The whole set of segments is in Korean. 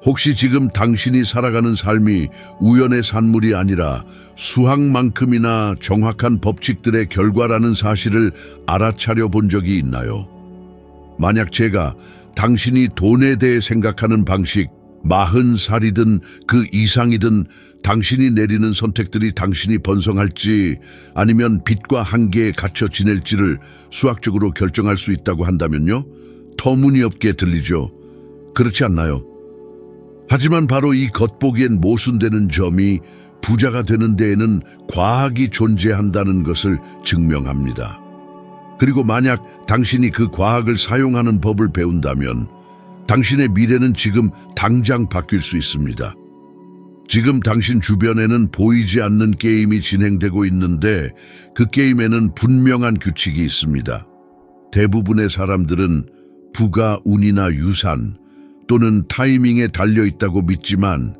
혹시 지금 당신이 살아가는 삶이 우연의 산물이 아니라 수학만큼이나 정확한 법칙들의 결과라는 사실을 알아차려 본 적이 있나요? 만약 제가 당신이 돈에 대해 생각하는 방식, 40살이든 그 이상이든 당신이 내리는 선택들이 당신이 번성할지 아니면 빚과 한계에 갇혀 지낼지를 수학적으로 결정할 수 있다고 한다면요? 터무니없게 들리죠. 그렇지 않나요? 하지만 바로 이 겉보기엔 모순되는 점이 부자가 되는 데에는 과학이 존재한다는 것을 증명합니다. 그리고 만약 당신이 그 과학을 사용하는 법을 배운다면 당신의 미래는 지금 당장 바뀔 수 있습니다. 지금 당신 주변에는 보이지 않는 게임이 진행되고 있는데 그 게임에는 분명한 규칙이 있습니다. 대부분의 사람들은 부가 운이나 유산 또는 타이밍에 달려있다고 믿지만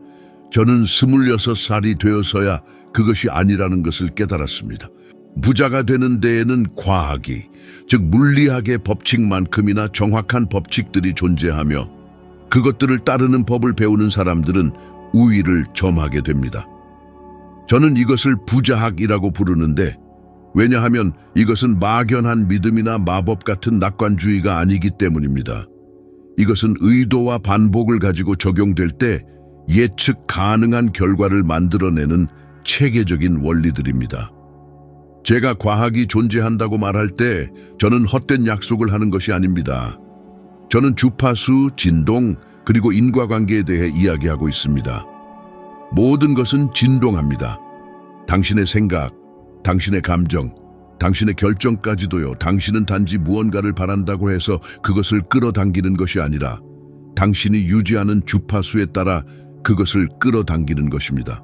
저는 26살이 되어서야 그것이 아니라는 것을 깨달았습니다. 부자가 되는 데에는 과학이, 즉 물리학의 법칙만큼이나 정확한 법칙들이 존재하며 그것들을 따르는 법을 배우는 사람들은 우위를 점하게 됩니다. 저는 이것을 부자학이라고 부르는데 왜냐하면 이것은 막연한 믿음이나 마법 같은 낙관주의가 아니기 때문입니다. 이것은 의도와 반복을 가지고 적용될 때 예측 가능한 결과를 만들어내는 체계적인 원리들입니다. 제가 과학이 존재한다고 말할 때 저는 헛된 약속을 하는 것이 아닙니다. 저는 주파수, 진동, 그리고 인과관계에 대해 이야기하고 있습니다. 모든 것은 진동합니다. 당신의 생각, 당신의 감정, 당신의 결정까지도요. 당신은 단지 무언가를 바란다고 해서 그것을 끌어당기는 것이 아니라 당신이 유지하는 주파수에 따라 그것을 끌어당기는 것입니다.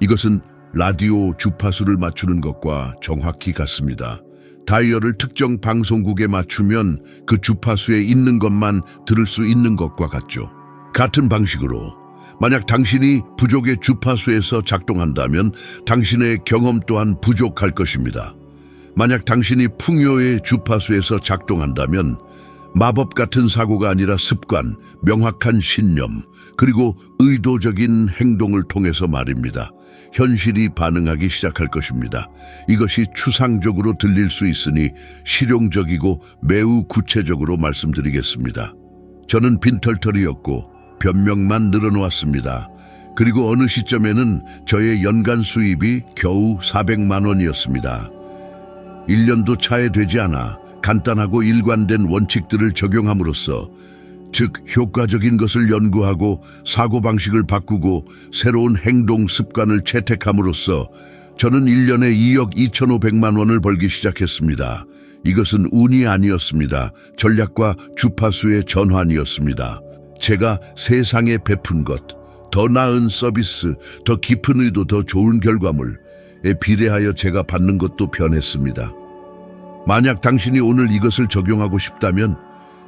이것은 라디오 주파수를 맞추는 것과 정확히 같습니다. 다이얼을 특정 방송국에 맞추면 그 주파수에 있는 것만 들을 수 있는 것과 같죠. 같은 방식으로 만약 당신이 부족의 주파수에서 작동한다면 당신의 경험 또한 부족할 것입니다. 만약 당신이 풍요의 주파수에서 작동한다면 마법 같은 사고가 아니라 습관, 명확한 신념, 그리고 의도적인 행동을 통해서 말입니다. 현실이 반응하기 시작할 것입니다. 이것이 추상적으로 들릴 수 있으니 실용적이고 매우 구체적으로 말씀드리겠습니다. 저는 빈털터리였고 변명만 늘어놓았습니다. 그리고 어느 시점에는 저의 연간 수입이 겨우 400만 원이었습니다. 1년도 차에 되지 않아 간단하고 일관된 원칙들을 적용함으로써 즉 효과적인 것을 연구하고 사고방식을 바꾸고 새로운 행동 습관을 채택함으로써 저는 1년에 2억 2,500만 원을 벌기 시작했습니다. 이것은 운이 아니었습니다. 전략과 주파수의 전환이었습니다. 제가 세상에 베푼 것, 더 나은 서비스, 더 깊은 의도, 더 좋은 결과물에 비례하여 제가 받는 것도 변했습니다. 만약 당신이 오늘 이것을 적용하고 싶다면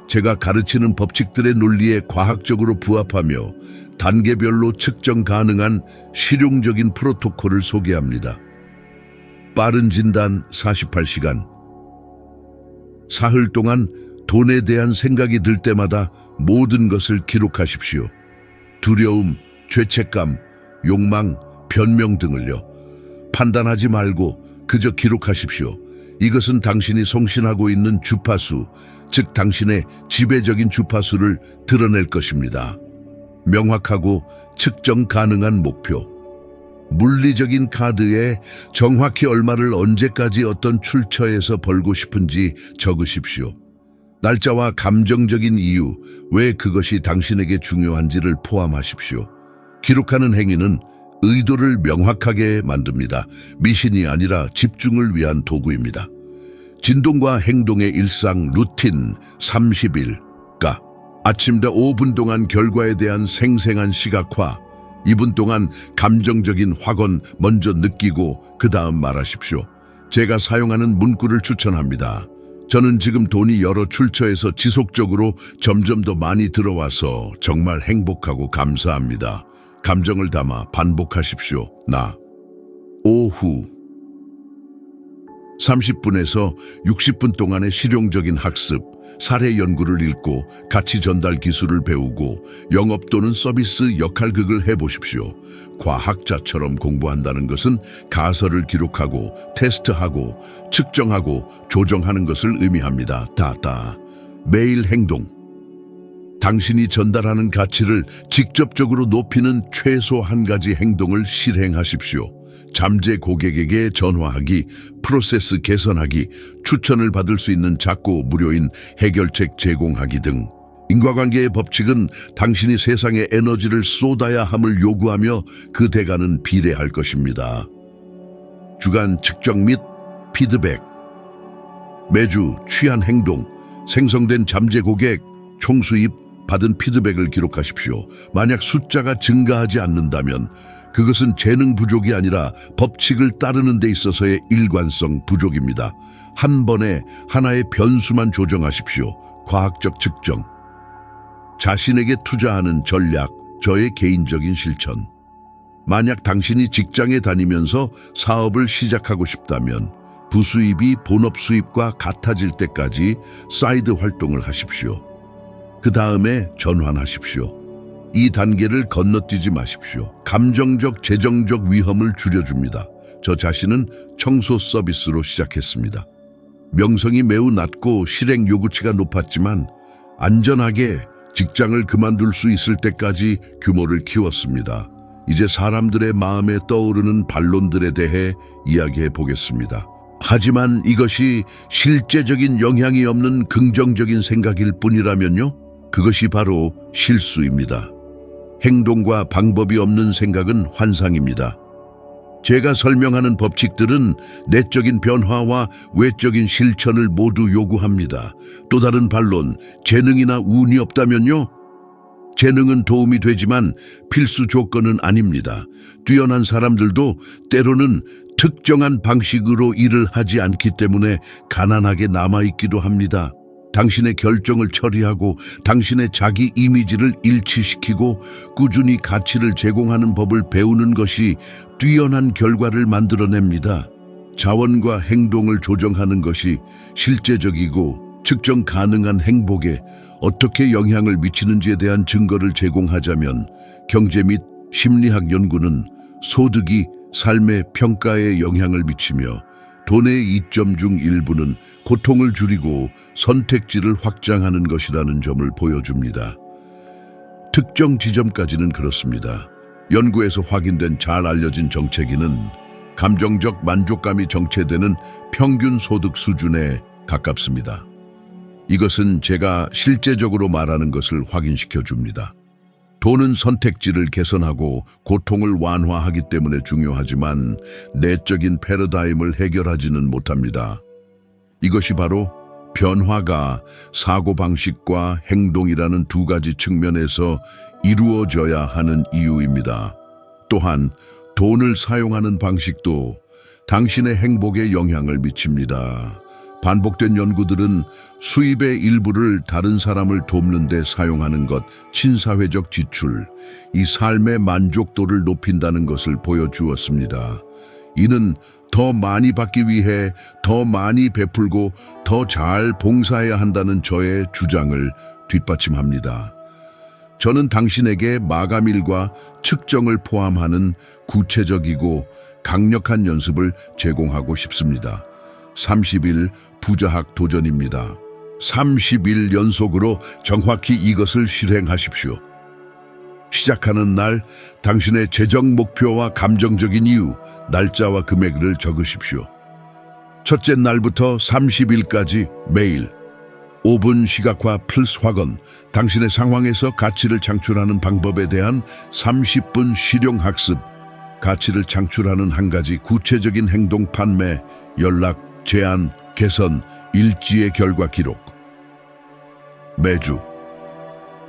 제가 가르치는 법칙들의 논리에 과학적으로 부합하며 단계별로 측정 가능한 실용적인 프로토콜을 소개합니다. 빠른 진단 48시간. 사흘 동안 돈에 대한 생각이 들 때마다 모든 것을 기록하십시오. 두려움, 죄책감, 욕망, 변명 등을요. 판단하지 말고 그저 기록하십시오. 이것은 당신이 송신하고 있는 주파수, 즉 당신의 지배적인 주파수를 드러낼 것입니다. 명확하고 측정 가능한 목표. 물리적인 카드에 정확히 얼마를 언제까지 어떤 출처에서 벌고 싶은지 적으십시오. 날짜와 감정적인 이유, 왜 그것이 당신에게 중요한지를 포함하십시오. 기록하는 행위는 의도를 명확하게 만듭니다. 미신이 아니라 집중을 위한 도구입니다. 진동과 행동의 일상 루틴 30일가. 아침부터 5분 동안 결과에 대한 생생한 시각화. 2분 동안 감정적인 확언 먼저 느끼고 그 다음 말하십시오. 제가 사용하는 문구를 추천합니다. 저는 지금 돈이 여러 출처에서 지속적으로 점점 더 많이 들어와서 정말 행복하고 감사합니다. 감정을 담아 반복하십시오. 나. 오후. 30분에서 60분 동안의 실용적인 학습, 사례 연구를 읽고 가치 전달 기술을 배우고 영업 또는 서비스 역할극을 해보십시오. 과학자처럼 공부한다는 것은 가설을 기록하고 테스트하고 측정하고 조정하는 것을 의미합니다. 매일 행동. 당신이 전달하는 가치를 직접적으로 높이는 최소 한 가지 행동을 실행하십시오. 잠재 고객에게 전화하기, 프로세스 개선하기, 추천을 받을 수 있는 작고 무료인 해결책 제공하기 등. 인과관계의 법칙은 당신이 세상에 에너지를 쏟아야 함을 요구하며 그 대가는 비례할 것입니다. 주간 측정 및 피드백. 매주 취한 행동, 생성된 잠재 고객, 총수입, 받은 피드백을 기록하십시오. 만약 숫자가 증가하지 않는다면 그것은 재능 부족이 아니라 법칙을 따르는 데 있어서의 일관성 부족입니다. 한 번에 하나의 변수만 조정하십시오. 과학적 측정. 자신에게 투자하는 전략, 저의 개인적인 실천. 만약 당신이 직장에 다니면서 사업을 시작하고 싶다면 부수입이 본업 수입과 같아질 때까지 사이드 활동을 하십시오. 그 다음에 전환하십시오. 이 단계를 건너뛰지 마십시오. 감정적, 재정적 위험을 줄여줍니다. 저 자신은 청소 서비스로 시작했습니다. 명성이 매우 낮고 실행 요구치가 높았지만 안전하게 직장을 그만둘 수 있을 때까지 규모를 키웠습니다. 이제 사람들의 마음에 떠오르는 반론들에 대해 이야기해 보겠습니다. 하지만 이것이 실제적인 영향이 없는 긍정적인 생각일 뿐이라면요? 그것이 바로 실수입니다. 행동과 방법이 없는 생각은 환상입니다. 제가 설명하는 법칙들은 내적인 변화와 외적인 실천을 모두 요구합니다. 또 다른 반론, 재능이나 운이 없다면요? 재능은 도움이 되지만 필수 조건은 아닙니다. 뛰어난 사람들도 때로는 특정한 방식으로 일을 하지 않기 때문에 가난하게 남아있기도 합니다. 당신의 결정을 처리하고 당신의 자기 이미지를 일치시키고 꾸준히 가치를 제공하는 법을 배우는 것이 뛰어난 결과를 만들어냅니다. 자원과 행동을 조정하는 것이 실제적이고 측정 가능한 행복에 어떻게 영향을 미치는지에 대한 증거를 제공하자면 경제 및 심리학 연구는 소득이 삶의 평가에 영향을 미치며 돈의 이점 중 일부는 고통을 줄이고 선택지를 확장하는 것이라는 점을 보여줍니다. 특정 지점까지는 그렇습니다. 연구에서 확인된 잘 알려진 정체기는 감정적 만족감이 정체되는 평균 소득 수준에 가깝습니다. 이것은 제가 실제적으로 말하는 것을 확인시켜 줍니다. 돈은 선택지를 개선하고 고통을 완화하기 때문에 중요하지만 내적인 패러다임을 해결하지는 못합니다. 이것이 바로 변화가 사고방식과 행동이라는 두 가지 측면에서 이루어져야 하는 이유입니다. 또한 돈을 사용하는 방식도 당신의 행복에 영향을 미칩니다. 반복된 연구들은 수입의 일부를 다른 사람을 돕는 데 사용하는 것, 친사회적 지출, 이 삶의 만족도를 높인다는 것을 보여주었습니다. 이는 더 많이 받기 위해 더 많이 베풀고 더 잘 봉사해야 한다는 저의 주장을 뒷받침합니다. 저는 당신에게 마감일과 측정을 포함하는 구체적이고 강력한 연습을 제공하고 싶습니다. 30일 부자학 도전입니다. 30일 연속으로 정확히 이것을 실행하십시오. 시작하는 날 당신의 재정 목표와 감정적인 이유, 날짜와 금액을 적으십시오. 첫째 날부터 30일까지 매일 5분 시각화 플러스 확언, 당신의 상황에서 가치를 창출하는 방법에 대한 30분 실용 학습, 가치를 창출하는 한 가지 구체적인 행동 판매, 연락, 제안, 개선, 일지의 결과 기록. 매주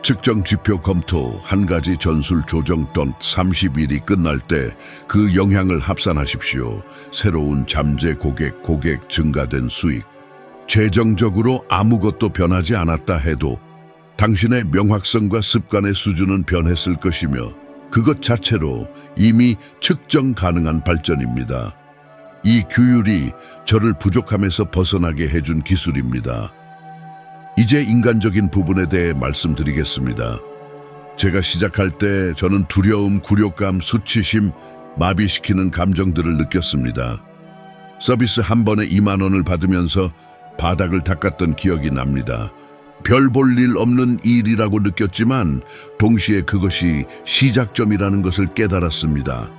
측정 지표 검토, 한 가지 전술 조정 돈 30일이 끝날 때 그 영향을 합산하십시오. 새로운 잠재 고객 증가된 수익. 재정적으로 아무것도 변하지 않았다 해도 당신의 명확성과 습관의 수준은 변했을 것이며 그것 자체로 이미 측정 가능한 발전입니다. 이 규율이 저를 부족함에서 벗어나게 해준 기술입니다. 이제 인간적인 부분에 대해 말씀드리겠습니다. 제가 시작할 때 저는 두려움, 굴욕감, 수치심, 마비시키는 감정들을 느꼈습니다. 서비스 한 번에 2만 원을 받으면서 바닥을 닦았던 기억이 납니다. 별 볼 일 없는 일이라고 느꼈지만 동시에 그것이 시작점이라는 것을 깨달았습니다.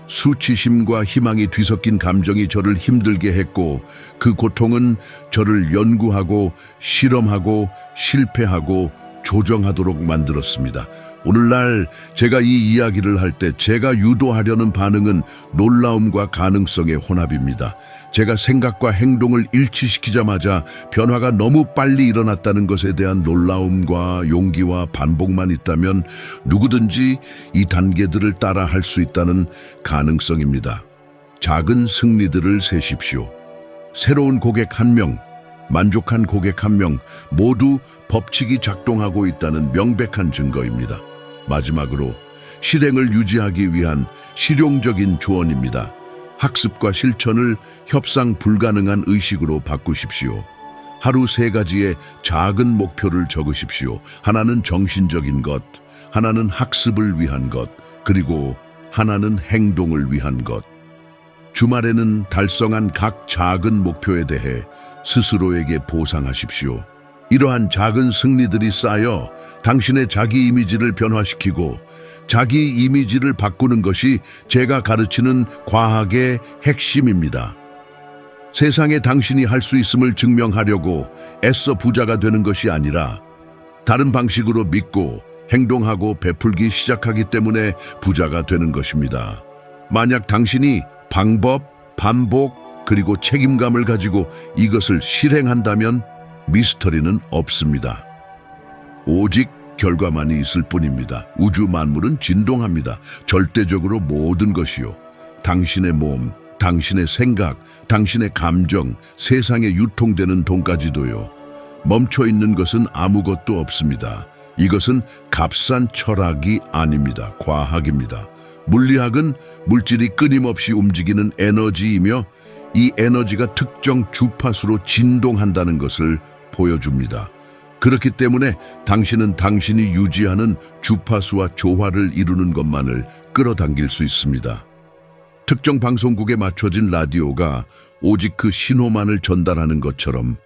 수치심과 희망이 뒤섞인 감정이 저를 힘들게 했고 그 고통은 저를 연구하고 실험하고 실패하고 조정하도록 만들었습니다. 오늘날 제가 이 이야기를 할 때 제가 유도하려는 반응은 놀라움과 가능성의 혼합입니다. 제가 생각과 행동을 일치시키자마자 변화가 너무 빨리 일어났다는 것에 대한 놀라움과 용기와 반복만 있다면 누구든지 이 단계들을 따라 할 수 있다는 가능성입니다. 작은 승리들을 세십시오. 새로운 고객 1명, 만족한 고객 1명 모두 법칙이 작동하고 있다는 명백한 증거입니다. 마지막으로 실행을 유지하기 위한 실용적인 조언입니다. 학습과 실천을 협상 불가능한 의식으로 바꾸십시오. 하루 3가지의 작은 목표를 적으십시오. 하나는 정신적인 것, 하나는 학습을 위한 것, 그리고 하나는 행동을 위한 것. 주말에는 달성한 각 작은 목표에 대해 스스로에게 보상하십시오. 이러한 작은 승리들이 쌓여 당신의 자기 이미지를 변화시키고 자기 이미지를 바꾸는 것이 제가 가르치는 과학의 핵심입니다. 세상에 당신이 할 수 있음을 증명하려고 애써 부자가 되는 것이 아니라 다른 방식으로 믿고 행동하고 베풀기 시작하기 때문에 부자가 되는 것입니다. 만약 당신이 방법, 반복, 그리고 책임감을 가지고 이것을 실행한다면 미스터리는 없습니다. 오직 결과만이 있을 뿐입니다. 우주 만물은 진동합니다. 절대적으로 모든 것이요. 당신의 몸, 당신의 생각, 당신의 감정, 세상에 유통되는 돈까지도요. 멈춰있는 것은 아무것도 없습니다. 이것은 값싼 철학이 아닙니다. 과학입니다. 물리학은 물질이 끊임없이 움직이는 에너지이며 이 에너지가 특정 주파수로 진동한다는 것을 보여줍니다. 그렇기 때문에 당신은 당신이 유지하는 주파수와 조화를 이루는 것만을 끌어당길 수 있습니다. 특정 방송국에 맞춰진 라디오가 오직 그 신호만을 전달하는 것처럼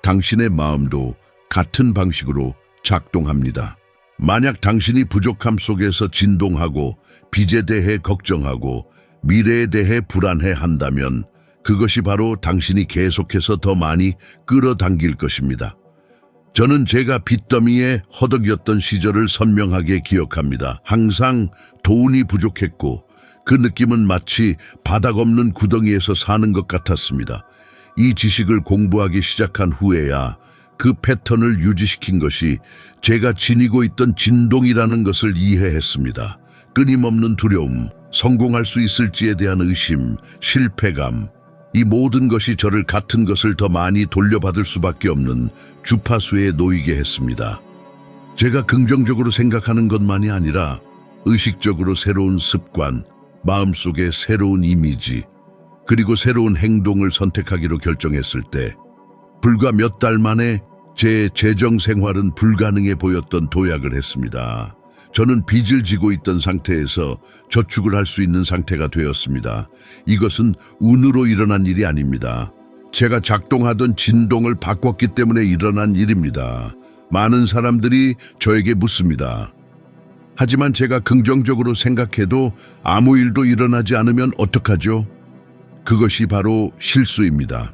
당신의 마음도 같은 방식으로 작동합니다. 만약 당신이 부족함 속에서 진동하고 빚에 대해 걱정하고 미래에 대해 불안해한다면 그것이 바로 당신이 계속해서 더 많이 끌어당길 것입니다. 저는 제가 빚더미에 허덕였던 시절을 선명하게 기억합니다. 항상 돈이 부족했고 그 느낌은 마치 바닥 없는 구덩이에서 사는 것 같았습니다. 이 지식을 공부하기 시작한 후에야 그 패턴을 유지시킨 것이 제가 지니고 있던 진동이라는 것을 이해했습니다. 끊임없는 두려움, 성공할 수 있을지에 대한 의심, 실패감, 이 모든 것이 저를 같은 것을 더 많이 돌려받을 수밖에 없는 주파수에 놓이게 했습니다. 제가 긍정적으로 생각하는 것만이 아니라 의식적으로 새로운 습관, 마음속에 새로운 이미지, 그리고 새로운 행동을 선택하기로 결정했을 때 불과 몇 달 만에 제 재정 생활은 불가능해 보였던 도약을 했습니다. 저는 빚을 지고 있던 상태에서 저축을 할 수 있는 상태가 되었습니다. 이것은 운으로 일어난 일이 아닙니다. 제가 작동하던 진동을 바꿨기 때문에 일어난 일입니다. 많은 사람들이 저에게 묻습니다. 하지만 제가 긍정적으로 생각해도 아무 일도 일어나지 않으면 어떡하죠? 그것이 바로 실수입니다.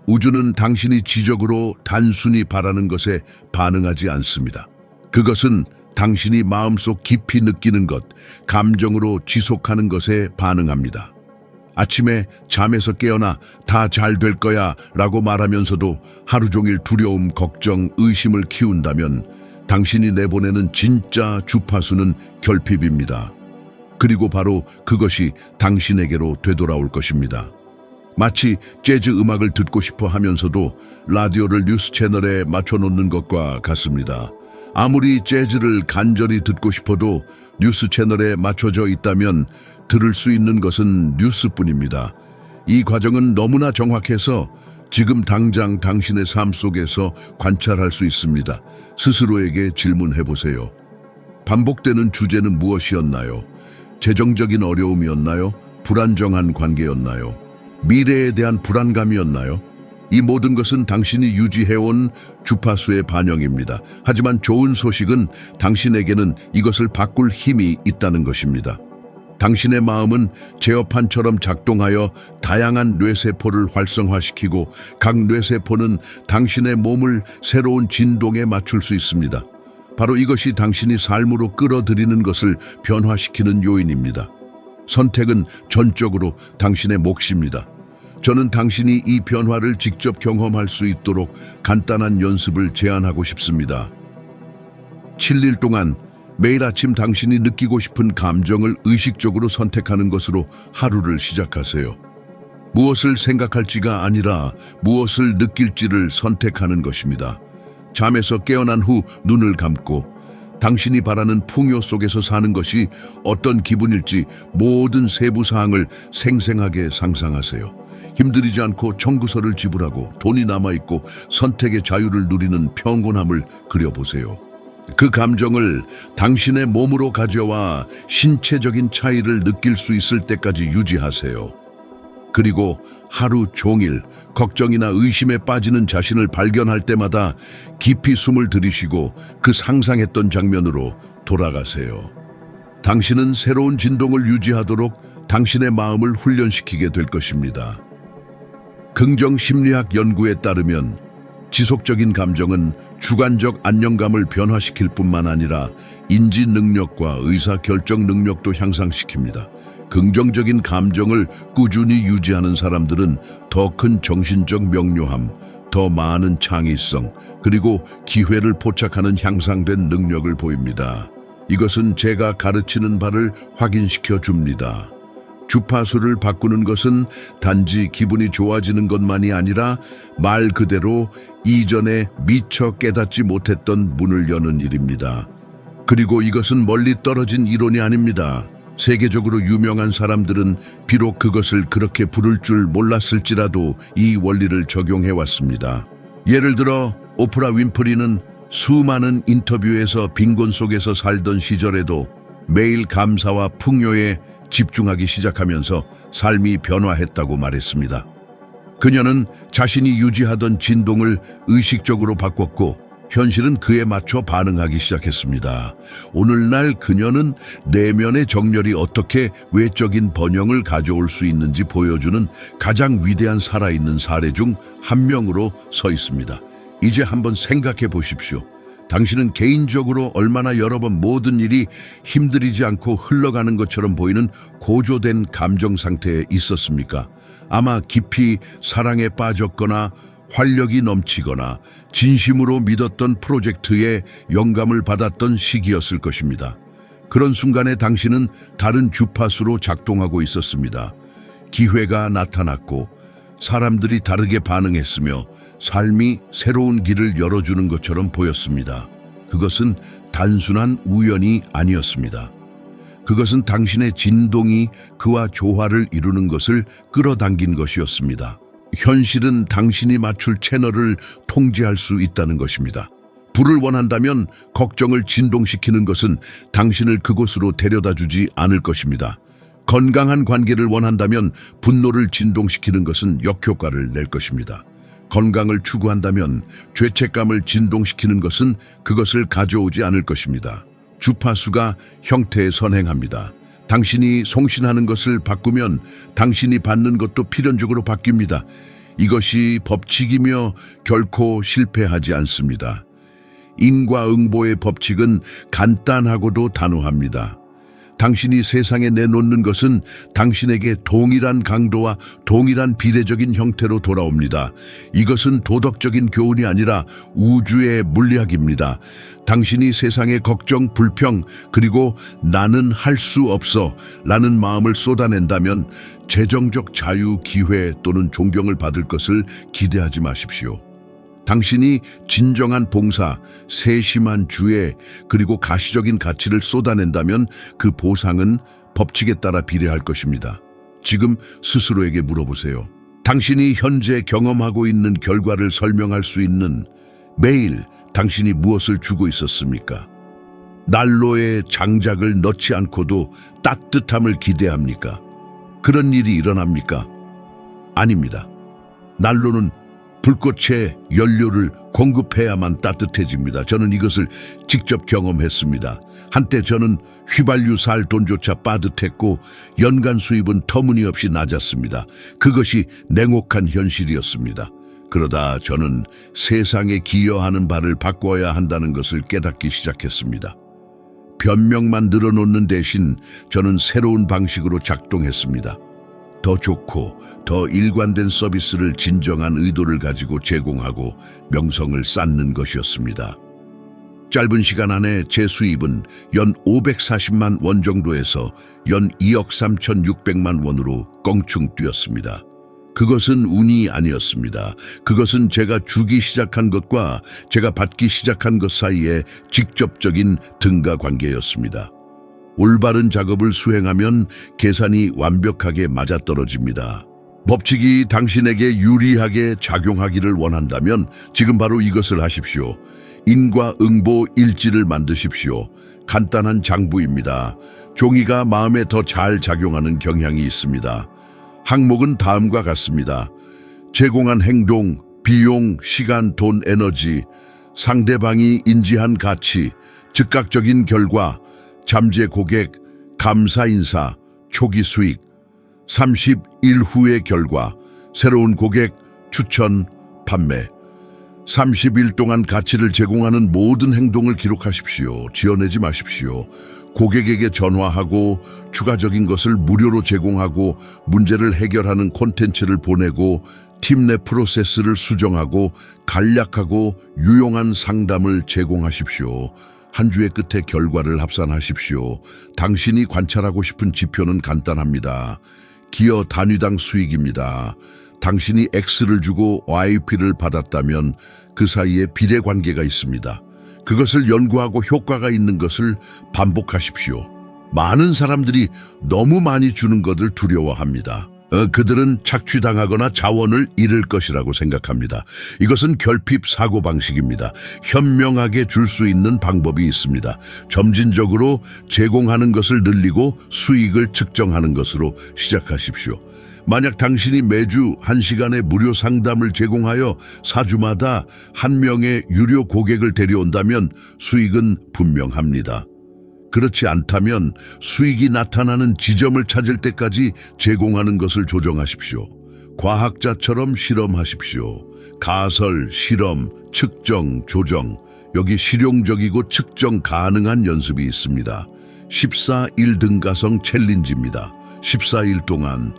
우주는 당신이 지적으로 단순히 바라는 것에 반응하지 않습니다. 그것은 당신이 마음속 깊이 느끼는 것, 감정으로 지속하는 것에 반응합니다. 아침에 잠에서 깨어나 다 잘 될 거야 라고 말하면서도 하루 종일 두려움, 걱정, 의심을 키운다면 당신이 내보내는 진짜 주파수는 결핍입니다. 그리고 바로 그것이 당신에게로 되돌아올 것입니다. 마치 재즈 음악을 듣고 싶어 하면서도 라디오를 뉴스 채널에 맞춰놓는 것과 같습니다. 아무리 재즈를 간절히 듣고 싶어도 뉴스 채널에 맞춰져 있다면 들을 수 있는 것은 뉴스뿐입니다. 이 과정은 너무나 정확해서 지금 당장 당신의 삶 속에서 관찰할 수 있습니다. 스스로에게 질문해 보세요. 반복되는 주제는 무엇이었나요? 재정적인 어려움이었나요? 불안정한 관계였나요? 미래에 대한 불안감이었나요? 이 모든 것은 당신이 유지해온 주파수의 반영입니다. 하지만 좋은 소식은 당신에게는 이것을 바꿀 힘이 있다는 것입니다. 당신의 마음은 제어판처럼 작동하여 다양한 뇌세포를 활성화시키고 각 뇌세포는 당신의 몸을 새로운 진동에 맞출 수 있습니다. 바로 이것이 당신이 삶으로 끌어들이는 것을 변화시키는 요인입니다. 선택은 전적으로 당신의 몫입니다. 저는 당신이 이 변화를 직접 경험할 수 있도록 간단한 연습을 제안하고 싶습니다. 7일 동안 매일 아침 당신이 느끼고 싶은 감정을 의식적으로 선택하는 것으로 하루를 시작하세요. 무엇을 생각할지가 아니라 무엇을 느낄지를 선택하는 것입니다. 잠에서 깨어난 후 눈을 감고 당신이 바라는 풍요 속에서 사는 것이 어떤 기분일지 모든 세부 사항을 생생하게 상상하세요. 힘들이지 않고 청구서를 지불하고 돈이 남아있고 선택의 자유를 누리는 평온함을 그려보세요. 그 감정을 당신의 몸으로 가져와 신체적인 차이를 느낄 수 있을 때까지 유지하세요. 그리고 하루 종일 걱정이나 의심에 빠지는 자신을 발견할 때마다 깊이 숨을 들이쉬고 그 상상했던 장면으로 돌아가세요. 당신은 새로운 진동을 유지하도록 당신의 마음을 훈련시키게 될 것입니다. 긍정 심리학 연구에 따르면 지속적인 감정은 주관적 안정감을 변화시킬 뿐만 아니라 인지 능력과 의사 결정 능력도 향상시킵니다. 긍정적인 감정을 꾸준히 유지하는 사람들은 더 큰 정신적 명료함, 더 많은 창의성, 그리고 기회를 포착하는 향상된 능력을 보입니다. 이것은 제가 가르치는 바를 확인시켜 줍니다. 주파수를 바꾸는 것은 단지 기분이 좋아지는 것만이 아니라 말 그대로 이전에 미처 깨닫지 못했던 문을 여는 일입니다. 그리고 이것은 멀리 떨어진 이론이 아닙니다. 세계적으로 유명한 사람들은 비록 그것을 그렇게 부를 줄 몰랐을지라도 이 원리를 적용해 왔습니다. 예를 들어 오프라 윈프리는 수많은 인터뷰에서 빈곤 속에서 살던 시절에도 매일 감사와 풍요에 집중하기 시작하면서 삶이 변화했다고 말했습니다. 그녀는 자신이 유지하던 진동을 의식적으로 바꿨고 현실은 그에 맞춰 반응하기 시작했습니다. 오늘날 그녀는 내면의 정열이 어떻게 외적인 번영을 가져올 수 있는지 보여주는 가장 위대한 살아있는 사례 중 한 명으로 서 있습니다. 이제 한번 생각해 보십시오. 당신은 개인적으로 얼마나 여러 번 모든 일이 힘들이지 않고 흘러가는 것처럼 보이는 고조된 감정 상태에 있었습니까? 아마 깊이 사랑에 빠졌거나 활력이 넘치거나 진심으로 믿었던 프로젝트에 영감을 받았던 시기였을 것입니다. 그런 순간에 당신은 다른 주파수로 작동하고 있었습니다. 기회가 나타났고 사람들이 다르게 반응했으며 삶이 새로운 길을 열어주는 것처럼 보였습니다. 그것은 단순한 우연이 아니었습니다. 그것은 당신의 진동이 그와 조화를 이루는 것을 끌어당긴 것이었습니다. 현실은 당신이 맞출 채널을 통제할 수 있다는 것입니다. 부를 원한다면 걱정을 진동시키는 것은 당신을 그곳으로 데려다 주지 않을 것입니다. 건강한 관계를 원한다면 분노를 진동시키는 것은 역효과를 낼 것입니다. 건강을 추구한다면 죄책감을 진동시키는 것은 그것을 가져오지 않을 것입니다. 주파수가 형태에 선행합니다. 당신이 송신하는 것을 바꾸면 당신이 받는 것도 필연적으로 바뀝니다. 이것이 법칙이며 결코 실패하지 않습니다. 인과응보의 법칙은 간단하고도 단호합니다. 당신이 세상에 내놓는 것은 당신에게 동일한 강도와 동일한 비례적인 형태로 돌아옵니다. 이것은 도덕적인 교훈이 아니라 우주의 물리학입니다. 당신이 세상에 걱정, 불평, 그리고 나는 할 수 없어 라는 마음을 쏟아낸다면 재정적 자유, 기회 또는 존경을 받을 것을 기대하지 마십시오. 당신이 진정한 봉사, 세심한 주의, 그리고 가시적인 가치를 쏟아낸다면 그 보상은 법칙에 따라 비례할 것입니다. 지금 스스로에게 물어보세요. 당신이 현재 경험하고 있는 결과를 설명할 수 있는 매일 당신이 무엇을 주고 있었습니까? 난로에 장작을 넣지 않고도 따뜻함을 기대합니까? 그런 일이 일어납니까? 아닙니다. 난로는 불꽃에 연료를 공급해야만 따뜻해집니다. 저는 이것을 직접 경험했습니다. 한때 저는 휘발유 살 돈조차 빠듯했고 연간 수입은 터무니없이 낮았습니다. 그것이 냉혹한 현실이었습니다. 그러다 저는 세상에 기여하는 바를 바꿔야 한다는 것을 깨닫기 시작했습니다. 변명만 늘어놓는 대신 저는 새로운 방식으로 작동했습니다. 더 좋고 더 일관된 서비스를 진정한 의도를 가지고 제공하고 명성을 쌓는 것이었습니다. 짧은 시간 안에 제 수입은 연 540만 원 정도에서 연 2억 3,600만 원으로 껑충 뛰었습니다. 그것은 운이 아니었습니다. 그것은 제가 주기 시작한 것과 제가 받기 시작한 것 사이의 직접적인 등가 관계였습니다. 올바른 작업을 수행하면 계산이 완벽하게 맞아떨어집니다. 법칙이 당신에게 유리하게 작용하기를 원한다면 지금 바로 이것을 하십시오. 인과응보 일지를 만드십시오. 간단한 장부입니다. 종이가 마음에 더 잘 작용하는 경향이 있습니다. 항목은 다음과 같습니다. 제공한 행동, 비용, 시간, 돈, 에너지, 상대방이 인지한 가치, 즉각적인 결과, 잠재 고객, 감사 인사, 초기 수익, 30일 후의 결과, 새로운 고객, 추천, 판매. 30일 동안 가치를 제공하는 모든 행동을 기록하십시오. 지어내지 마십시오. 고객에게 전화하고 추가적인 것을 무료로 제공하고 문제를 해결하는 콘텐츠를 보내고 팀 내 프로세스를 수정하고 간략하고 유용한 상담을 제공하십시오. 한 주의 끝에 결과를 합산하십시오. 당신이 관찰하고 싶은 지표는 간단합니다. 기여 단위당 수익입니다. 당신이 X를 주고 YP를 받았다면 그 사이에 비례 관계가 있습니다. 그것을 연구하고 효과가 있는 것을 반복하십시오. 많은 사람들이 너무 많이 주는 것을 두려워합니다. 그들은 착취당하거나 자원을 잃을 것이라고 생각합니다. 이것은 결핍 사고방식입니다. 현명하게 줄 수 있는 방법이 있습니다. 점진적으로 제공하는 것을 늘리고 수익을 측정하는 것으로 시작하십시오. 만약 당신이 매주 1시간의 무료 상담을 제공하여 4주마다 한 명의 유료 고객을 데려온다면 수익은 분명합니다. 그렇지 않다면 수익이 나타나는 지점을 찾을 때까지 제공하는 것을 조정하십시오. 과학자처럼 실험하십시오. 가설, 실험, 측정, 조정. 여기 실용적이고 측정 가능한 연습이 있습니다. 14일 등가성 챌린지입니다. 14일 동안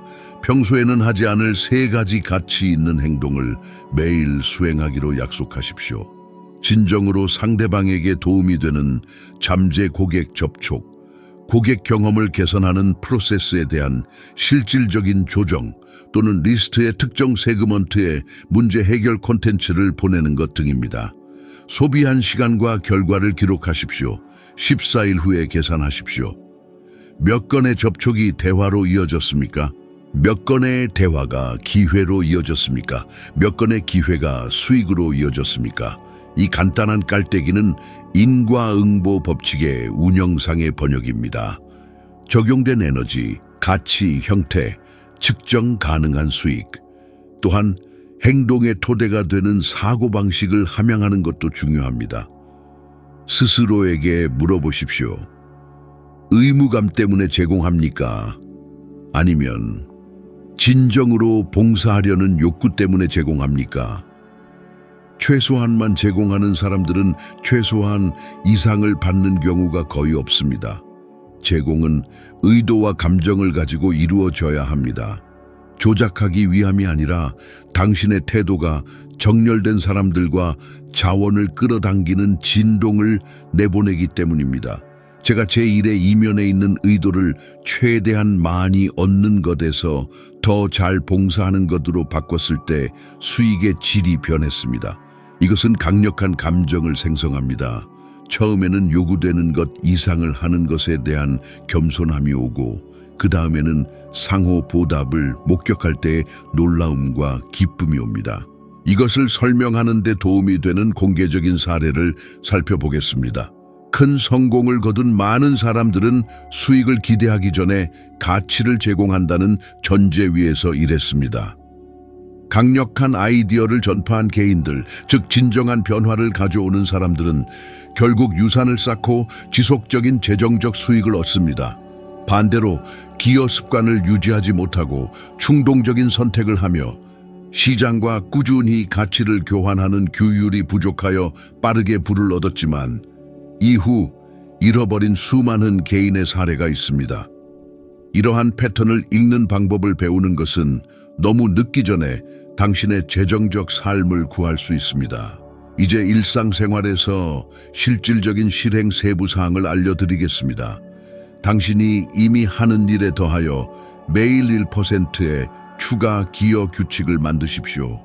평소에는 하지 않을 3가지 가치 있는 행동을 매일 수행하기로 약속하십시오. 진정으로 상대방에게 도움이 되는 잠재 고객 접촉, 고객 경험을 개선하는 프로세스에 대한 실질적인 조정 또는 리스트의 특정 세그먼트에 문제 해결 콘텐츠를 보내는 것 등입니다. 소비한 시간과 결과를 기록하십시오. 14일 후에 계산하십시오. 몇 건의 접촉이 대화로 이어졌습니까? 몇 건의 대화가 기회로 이어졌습니까? 몇 건의 기회가 수익으로 이어졌습니까? 이 간단한 깔때기는 인과응보 법칙의 운영상의 번역입니다. 적용된 에너지, 가치, 형태, 측정 가능한 수익, 또한 행동의 토대가 되는 사고방식을 함양하는 것도 중요합니다. 스스로에게 물어보십시오. 의무감 때문에 제공합니까? 아니면 진정으로 봉사하려는 욕구 때문에 제공합니까? 최소한만 제공하는 사람들은 최소한 이상을 받는 경우가 거의 없습니다. 제공은 의도와 감정을 가지고 이루어져야 합니다. 조작하기 위함이 아니라 당신의 태도가 정렬된 사람들과 자원을 끌어당기는 진동을 내보내기 때문입니다. 제가 제 일의 이면에 있는 의도를 최대한 많이 얻는 것에서 더 잘 봉사하는 것으로 바꿨을 때 수익의 질이 변했습니다. 이것은 강력한 감정을 생성합니다. 처음에는 요구되는 것 이상을 하는 것에 대한 겸손함이 오고 그 다음에는 상호 보답을 목격할 때의 놀라움과 기쁨이 옵니다. 이것을 설명하는 데 도움이 되는 공개적인 사례를 살펴보겠습니다. 큰 성공을 거둔 많은 사람들은 수익을 기대하기 전에 가치를 제공한다는 전제 위에서 일했습니다. 강력한 아이디어를 전파한 개인들, 즉 진정한 변화를 가져오는 사람들은 결국 유산을 쌓고 지속적인 재정적 수익을 얻습니다. 반대로 기여 습관을 유지하지 못하고 충동적인 선택을 하며 시장과 꾸준히 가치를 교환하는 규율이 부족하여 빠르게 부를 얻었지만 이후 잃어버린 수많은 개인의 사례가 있습니다. 이러한 패턴을 읽는 방법을 배우는 것은 너무 늦기 전에 당신의 재정적 삶을 구할 수 있습니다. 이제 일상생활에서 실질적인 실행 세부 사항을 알려드리겠습니다. 당신이 이미 하는 일에 더하여 매일 1%의 추가 기여 규칙을 만드십시오.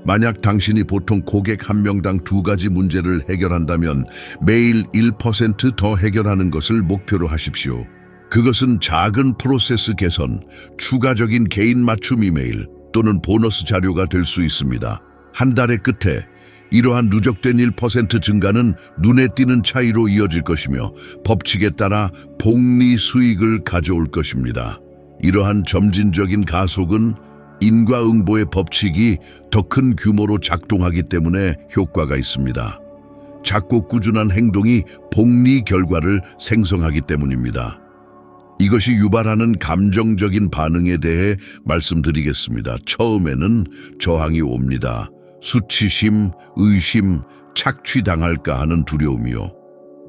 만약 당신이 보통 고객 한 명당 2가지 문제를 해결한다면 매일 1% 더 해결하는 것을 목표로 하십시오. 그것은 작은 프로세스 개선, 추가적인 개인 맞춤 이메일 또는 보너스 자료가 될 수 있습니다. 한 달의 끝에 이러한 누적된 1% 증가는 눈에 띄는 차이로 이어질 것이며 법칙에 따라 복리 수익을 가져올 것입니다. 이러한 점진적인 가속은 인과응보의 법칙이 더 큰 규모로 작동하기 때문에 효과가 있습니다. 작고 꾸준한 행동이 복리 결과를 생성하기 때문입니다. 이것이 유발하는 감정적인 반응에 대해 말씀드리겠습니다. 처음에는 저항이 옵니다. 수치심, 의심, 착취당할까 하는 두려움이요.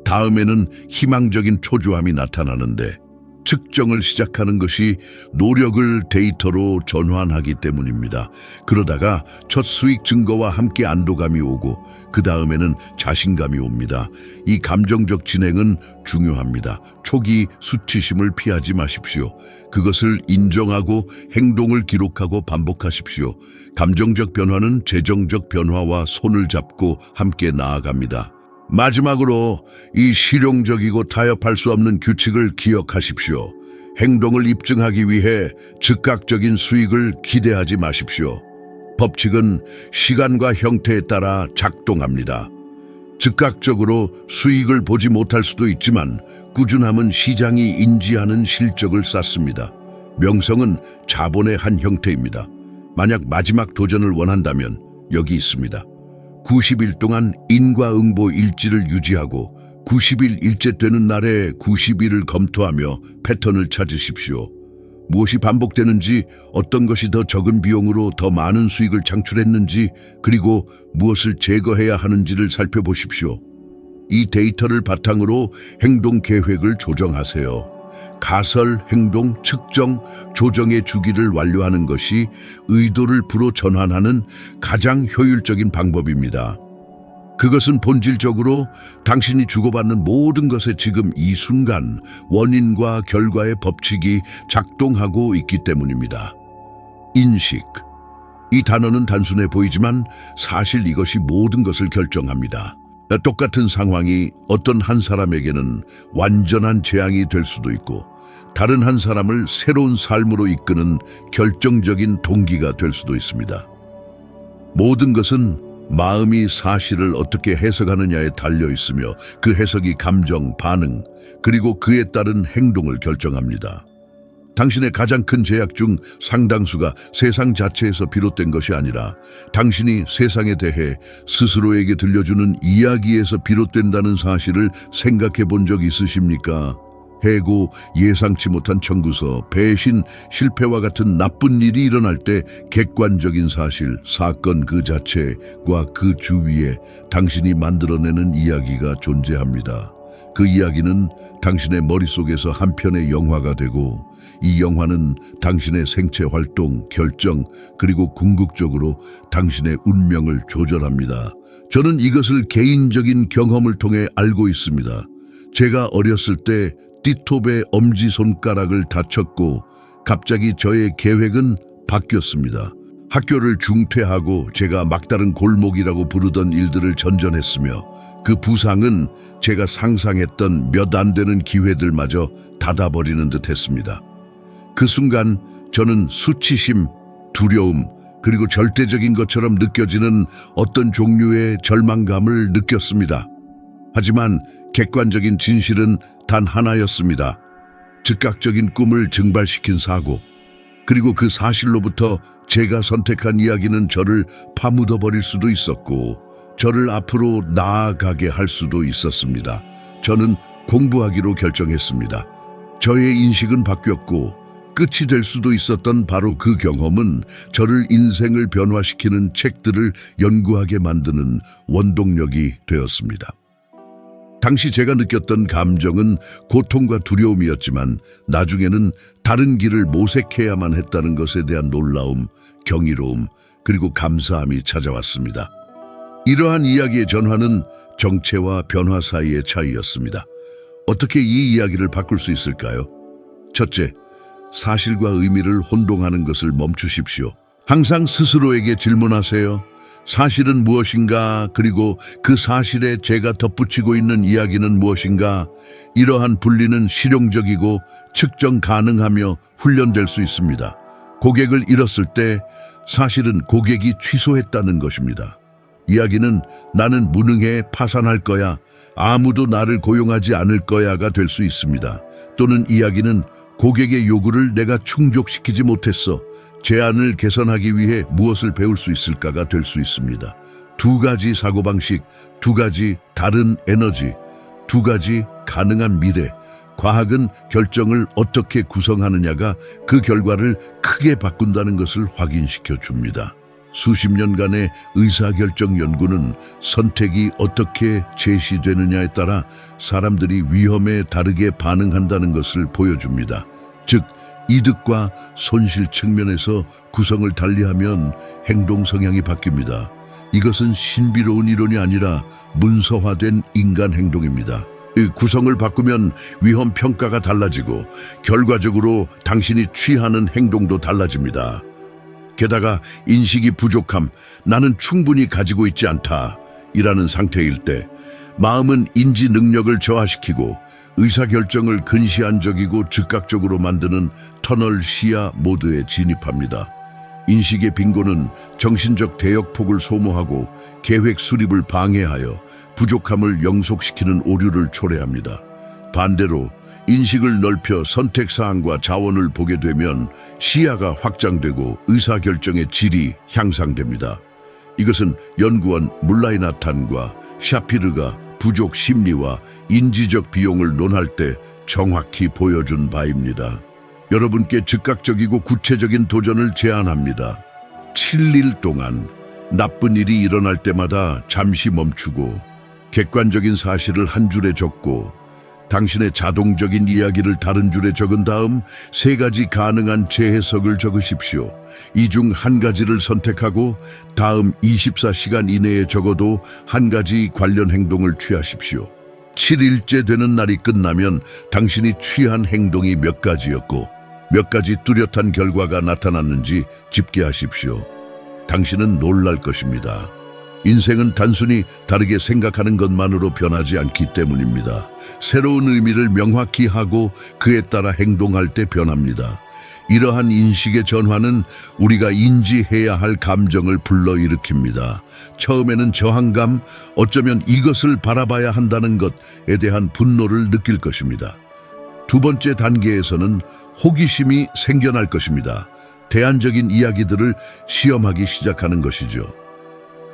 다음에는 희망적인 초조함이 나타나는데 측정을 시작하는 것이 노력을 데이터로 전환하기 때문입니다. 그러다가 첫 수익 증거와 함께 안도감이 오고 그 다음에는 자신감이 옵니다. 이 감정적 진행은 중요합니다. 초기 수치심을 피하지 마십시오. 그것을 인정하고 행동을 기록하고 반복하십시오. 감정적 변화는 재정적 변화와 손을 잡고 함께 나아갑니다. 마지막으로 이 실용적이고 타협할 수 없는 규칙을 기억하십시오. 행동을 입증하기 위해 즉각적인 수익을 기대하지 마십시오. 법칙은 시간과 형태에 따라 작동합니다. 즉각적으로 수익을 보지 못할 수도 있지만 꾸준함은 시장이 인지하는 실적을 쌓습니다. 명성은 자본의 한 형태입니다. 만약 마지막 도전을 원한다면 여기 있습니다. 90일 동안 인과응보 일지를 유지하고 90일 일째 되는 날에 90일을 검토하며 패턴을 찾으십시오. 무엇이 반복되는지, 어떤 것이 더 적은 비용으로 더 많은 수익을 창출했는지, 그리고 무엇을 제거해야 하는지를 살펴보십시오. 이 데이터를 바탕으로 행동 계획을 조정하세요. 가설, 행동, 측정, 조정의 주기를 완료하는 것이 의도를 부로 전환하는 가장 효율적인 방법입니다. 그것은 본질적으로 당신이 주고받는 모든 것에 지금 이 순간 원인과 결과의 법칙이 작동하고 있기 때문입니다. 인식. 이 단어는 단순해 보이지만 사실 이것이 모든 것을 결정합니다. 똑같은 상황이 어떤 한 사람에게는 완전한 재앙이 될 수도 있고 다른 한 사람을 새로운 삶으로 이끄는 결정적인 동기가 될 수도 있습니다. 모든 것은 마음이 사실을 어떻게 해석하느냐에 달려 있으며 그 해석이 감정, 반응, 그리고 그에 따른 행동을 결정합니다. 당신의 가장 큰 제약 중 상당수가 세상 자체에서 비롯된 것이 아니라 당신이 세상에 대해 스스로에게 들려주는 이야기에서 비롯된다는 사실을 생각해 본 적 있으십니까? 해고, 예상치 못한 청구서, 배신, 실패와 같은 나쁜 일이 일어날 때 객관적인 사실, 사건 그 자체와 그 주위에 당신이 만들어내는 이야기가 존재합니다. 그 이야기는 당신의 머릿속에서 한 편의 영화가 되고 이 영화는 당신의 생체 활동, 결정, 그리고 궁극적으로 당신의 운명을 조절합니다. 저는 이것을 개인적인 경험을 통해 알고 있습니다. 제가 어렸을 때 띠톱의 엄지손가락을 다쳤고 갑자기 저의 계획은 바뀌었습니다. 학교를 중퇴하고 제가 막다른 골목이라고 부르던 일들을 전전했으며 그 부상은 제가 상상했던 몇 안 되는 기회들마저 닫아버리는 듯 했습니다. 그 순간 저는 수치심, 두려움, 그리고 절대적인 것처럼 느껴지는 어떤 종류의 절망감을 느꼈습니다. 하지만 객관적인 진실은 단 하나였습니다. 즉각적인 꿈을 증발시킨 사고, 그리고 그 사실로부터 제가 선택한 이야기는 저를 파묻어버릴 수도 있었고 저를 앞으로 나아가게 할 수도 있었습니다. 저는 공부하기로 결정했습니다. 저의 인식은 바뀌었고 끝이 될 수도 있었던 바로 그 경험은 저를 인생을 변화시키는 책들을 연구하게 만드는 원동력이 되었습니다. 당시 제가 느꼈던 감정은 고통과 두려움이었지만 나중에는 다른 길을 모색해야만 했다는 것에 대한 놀라움, 경이로움, 그리고 감사함이 찾아왔습니다. 이러한 이야기의 전환은 정체와 변화 사이의 차이였습니다. 어떻게 이 이야기를 바꿀 수 있을까요? 첫째, 사실과 의미를 혼동하는 것을 멈추십시오. 항상 스스로에게 질문하세요. 사실은 무엇인가? 그리고 그 사실에 제가 덧붙이고 있는 이야기는 무엇인가? 이러한 분리는 실용적이고 측정 가능하며 훈련될 수 있습니다. 고객을 잃었을 때 사실은 고객이 취소했다는 것입니다. 이야기는 나는 무능해 파산할 거야, 아무도 나를 고용하지 않을 거야가 될 수 있습니다. 또는 이야기는 고객의 요구를 내가 충족시키지 못했어, 제안을 개선하기 위해 무엇을 배울 수 있을까가 될 수 있습니다. 두 가지 사고방식, 두 가지 다른 에너지, 두 가지 가능한 미래. 과학은 결정을 어떻게 구성하느냐가 그 결과를 크게 바꾼다는 것을 확인시켜 줍니다. 수십 년간의 의사결정 연구는 선택이 어떻게 제시되느냐에 따라 사람들이 위험에 다르게 반응한다는 것을 보여줍니다. 즉, 이득과 손실 측면에서 구성을 달리하면 행동 성향이 바뀝니다. 이것은 신비로운 이론이 아니라 문서화된 인간 행동입니다. 이 구성을 바꾸면 위험 평가가 달라지고 결과적으로 당신이 취하는 행동도 달라집니다. 게다가 인식이 부족함, 나는 충분히 가지고 있지 않다 이라는 상태일 때 마음은 인지 능력을 저하시키고 의사결정을 근시안적이고 즉각적으로 만드는 터널 시야 모드에 진입합니다. 인식의 빈곤은 정신적 대역폭을 소모하고 계획 수립을 방해하여 부족함을 영속시키는 오류를 초래합니다. 반대로 인식을 넓혀 선택사항과 자원을 보게 되면 시야가 확장되고 의사결정의 질이 향상됩니다. 이것은 연구원 물라이나탄과 샤피르가 부족 심리와 인지적 비용을 논할 때 정확히 보여준 바입니다. 여러분께 즉각적이고 구체적인 도전을 제안합니다. 7일 동안 나쁜 일이 일어날 때마다 잠시 멈추고 객관적인 사실을 한 줄에 적고 당신의 자동적인 이야기를 다른 줄에 적은 다음 3가지 가능한 재해석을 적으십시오. 이 중 한 가지를 선택하고 다음 24시간 이내에 적어도 한 가지 관련 행동을 취하십시오. 7일째 되는 날이 끝나면 당신이 취한 행동이 몇 가지였고 몇 가지 뚜렷한 결과가 나타났는지 집계하십시오. 당신은 놀랄 것입니다. 인생은 단순히 다르게 생각하는 것만으로 변하지 않기 때문입니다. 새로운 의미를 명확히 하고 그에 따라 행동할 때 변합니다. 이러한 인식의 전환은 우리가 인지해야 할 감정을 불러일으킵니다. 처음에는 저항감, 어쩌면 이것을 바라봐야 한다는 것에 대한 분노를 느낄 것입니다. 두 번째 단계에서는 호기심이 생겨날 것입니다. 대안적인 이야기들을 시험하기 시작하는 것이죠.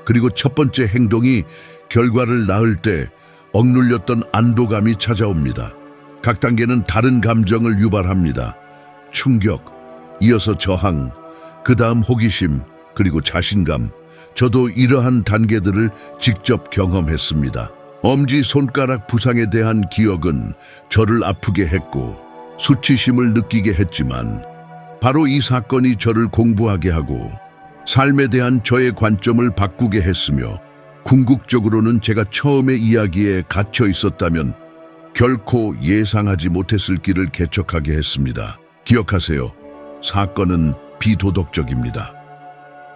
그리고 첫 번째 행동이 결과를 낳을 때 억눌렸던 안도감이 찾아옵니다. 각 단계는 다른 감정을 유발합니다. 충격, 이어서 저항, 그 다음 호기심, 그리고 자신감. 저도 이러한 단계들을 직접 경험했습니다. 엄지손가락 부상에 대한 기억은 저를 아프게 했고 수치심을 느끼게 했지만 바로 이 사건이 저를 공부하게 하고 삶에 대한 저의 관점을 바꾸게 했으며 궁극적으로는 제가 처음의 이야기에 갇혀 있었다면 결코 예상하지 못했을 길을 개척하게 했습니다. 기억하세요. 사건은 비도덕적입니다.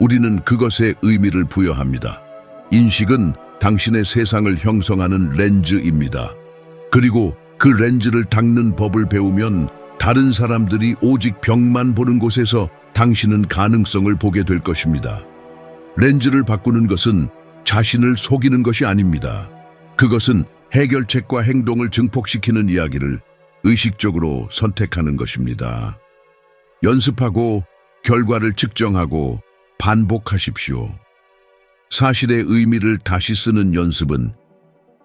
우리는 그것에 의미를 부여합니다. 인식은 당신의 세상을 형성하는 렌즈입니다. 그리고 그 렌즈를 닦는 법을 배우면 다른 사람들이 오직 벽만 보는 곳에서 당신은 가능성을 보게 될 것입니다. 렌즈를 바꾸는 것은 자신을 속이는 것이 아닙니다. 그것은 해결책과 행동을 증폭시키는 이야기를 의식적으로 선택하는 것입니다. 연습하고 결과를 측정하고 반복하십시오. 사실의 의미를 다시 쓰는 연습은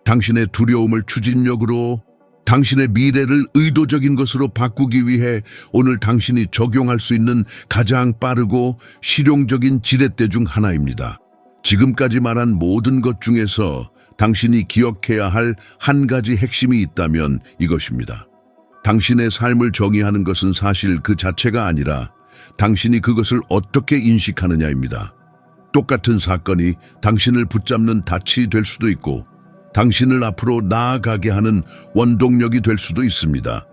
당신의 두려움을 추진력으로, 당신의 미래를 의도적인 것으로 바꾸기 위해 오늘 당신이 적용할 수 있는 가장 빠르고 실용적인 지렛대 중 하나입니다. 지금까지 말한 모든 것 중에서 당신이 기억해야 할 한 가지 핵심이 있다면 이것입니다. 당신의 삶을 정의하는 것은 사실 그 자체가 아니라 당신이 그것을 어떻게 인식하느냐입니다. 똑같은 사건이 당신을 붙잡는 닻이 될 수도 있고 당신을 앞으로 나아가게 하는 원동력이 될 수도 있습니다.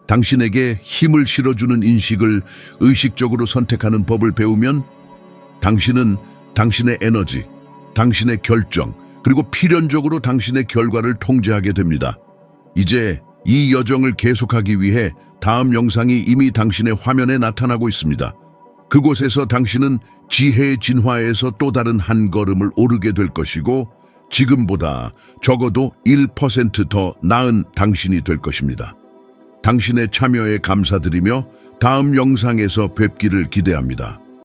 당신에게 힘을 실어주는 인식을 의식적으로 선택하는 법을 배우면 당신은 당신의 에너지, 당신의 결정, 그리고 필연적으로 당신의 결과를 통제하게 됩니다. 이제 이 여정을 계속하기 위해 다음 영상이 이미 당신의 화면에 나타나고 있습니다. 그곳에서 당신은 지혜의 진화에서 또 다른 한 걸음을 오르게 될 것이고 지금보다 적어도 1% 더 나은 당신이 될 것입니다. 당신의 참여에 감사드리며 다음 영상에서 뵙기를 기대합니다.